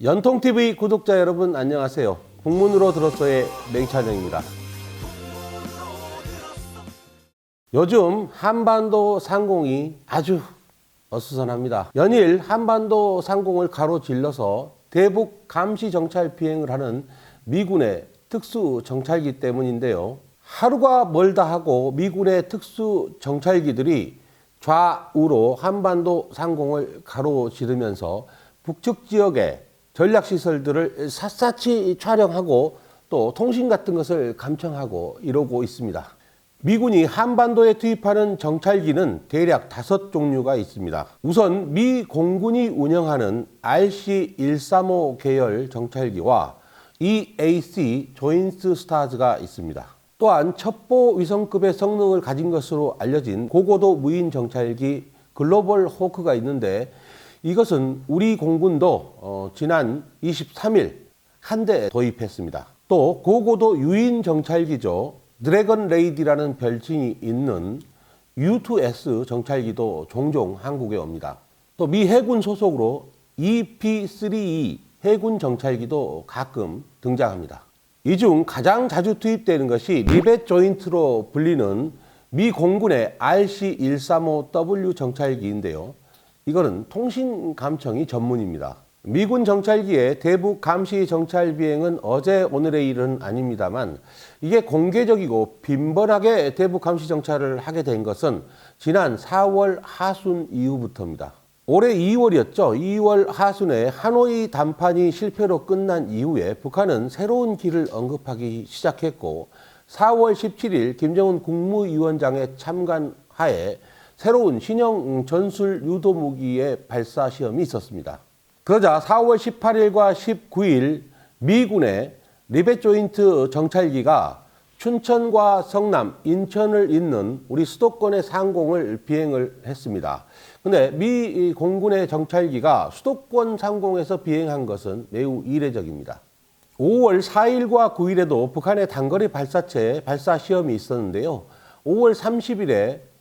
연통TV 구독자 여러분 안녕하세요. 국문으로 들었어의 맹찬영입니다. 요즘 한반도 상공이 아주 어수선합니다. 연일 한반도 상공을 가로질러서 대북 감시 정찰 비행을 하는 미군의 특수 정찰기 때문인데요. 하루가 멀다 하고 미군의 특수 정찰기들이 좌우로 한반도 상공을 가로지르면서 북측 지역의 전략시설들을 샅샅이 촬영하고 또 통신 같은 것을 감청하고 이러고 있습니다. 미군이 한반도에 투입하는 정찰기는 대략 5종류가 있습니다. 우선 미 공군이 운영하는 RC-135 계열 정찰기와 EAC 조인트 스타즈가 있습니다. 또한 첩보 위성급의 성능을 가진 것으로 알려진 고고도 무인 정찰기 글로벌 호크가 있는데 이것은 우리 공군도 지난 23일 한 대 도입했습니다. 또 고고도 유인 정찰기죠. 드래곤 레이디라는 별칭이 있는 U2S 정찰기도 종종 한국에 옵니다. 또 미 해군 소속으로 EP-3E 해군 정찰기도 가끔 등장합니다. 이 중 가장 자주 투입되는 것이 리벳 조인트로 불리는 미 공군의 RC-135W 정찰기인데요. 이거는 통신 감청이 전문입니다. 미군 정찰기의 대북 감시 정찰 비행은 어제 오늘의 일은 아닙니다만 이게 공개적이고 빈번하게 대북 감시 정찰을 하게 된 것은 지난 4월 하순 이후부터입니다. 올해 2월이었죠. 2월 하순에 하노이 담판이 실패로 끝난 이후에 북한은 새로운 길을 언급하기 시작했고 4월 17일 김정은 국무위원장의 참관하에 새로운 신형 전술 유도 무기의 발사 시험이 있었습니다. 그러자 4월 18일과 19일 미군의 리벳 조인트 정찰기가 춘천과 성남, 인천을 잇는 우리 수도권의 상공을 비행을 했습니다. 근데 미 공군의 정찰기가 수도권 상공에서 비행한 것은 매우 이례적입니다. 5월 4일과 9일에도 북한의 단거리 발사체 발사 시험이 있었는데요. 5월 30일에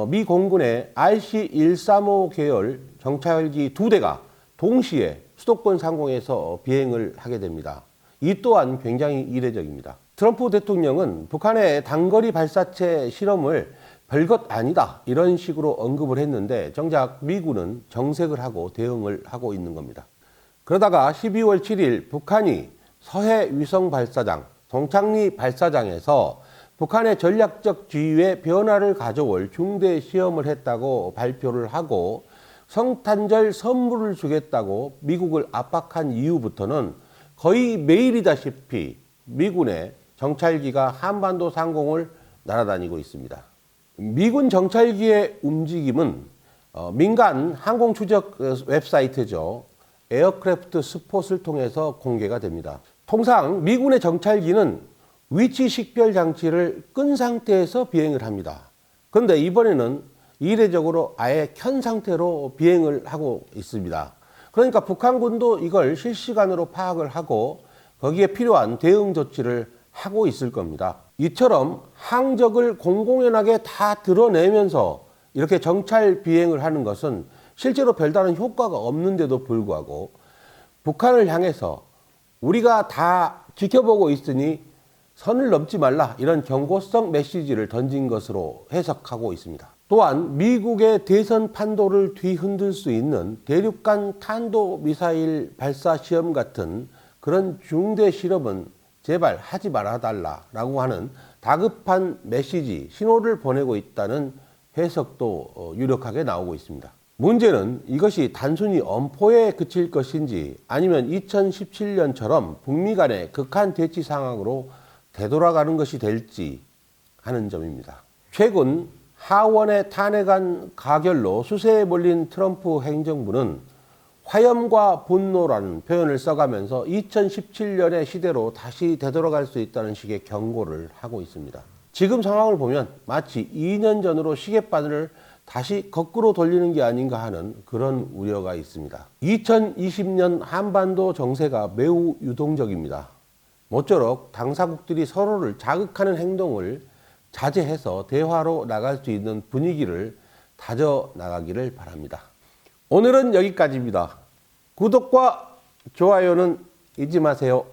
미 공군의 RC-135 계열 정찰기 2대가 동시에 수도권 상공에서 비행을 하게 됩니다. 이 또한 굉장히 이례적입니다. 트럼프 대통령은 북한의 단거리 발사체 실험을 별것 아니다 이런 식으로 언급을 했는데 정작 미군은 정색을 하고 대응을 하고 있는 겁니다. 그러다가 12월 7일 북한이 서해 위성 발사장, 동창리 발사장에서 북한의 전략적 지위에 변화를 가져올 중대 시험을 했다고 발표를 하고 성탄절 선물을 주겠다고 미국을 압박한 이후부터는 거의 매일이다시피 미군의 정찰기가 한반도 상공을 날아다니고 있습니다. 미군 정찰기의 움직임은 민간 항공 추적 웹사이트죠. 에어크래프트 스폿을 통해서 공개가 됩니다. 통상 미군의 정찰기는 위치 식별 장치를 끈 상태에서 비행을 합니다. 그런데 이번에는 이례적으로 아예 켠 상태로 비행을 하고 있습니다. 그러니까 북한군도 이걸 실시간으로 파악을 하고 거기에 필요한 대응 조치를 하고 있을 겁니다. 이처럼 항적을 공공연하게 다 드러내면서 이렇게 정찰 비행을 하는 것은 실제로 별다른 효과가 없는데도 불구하고 북한을 향해서 우리가 다 지켜보고 있으니 선을 넘지 말라 이런 경고성 메시지를 던진 것으로 해석하고 있습니다. 또한 미국의 대선 판도를 뒤흔들 수 있는 대륙간 탄도미사일 발사 시험 같은 그런 중대 실험은 제발 하지 말아달라라고 하는 다급한 메시지, 신호를 보내고 있다는 해석도 유력하게 나오고 있습니다. 문제는 이것이 단순히 엄포에 그칠 것인지 아니면 2017년처럼 북미 간의 극한 대치 상황으로 되돌아가는 것이 될지 하는 점입니다. 최근 하원의 탄핵안 가결로 수세에 몰린 트럼프 행정부는 화염과 분노라는 표현을 써가면서 2017년의 시대로 다시 되돌아갈 수 있다는 식의 경고를 하고 있습니다. 지금 상황을 보면 마치 2년 전으로 시계바늘을 다시 거꾸로 돌리는 게 아닌가 하는 그런 우려가 있습니다. 2020년 한반도 정세가 매우 유동적입니다. 모쪼록 당사국들이 서로를 자극하는 행동을 자제해서 대화로 나갈 수 있는 분위기를 다져 나가기를 바랍니다. 오늘은 여기까지입니다. 구독과 좋아요는 잊지 마세요.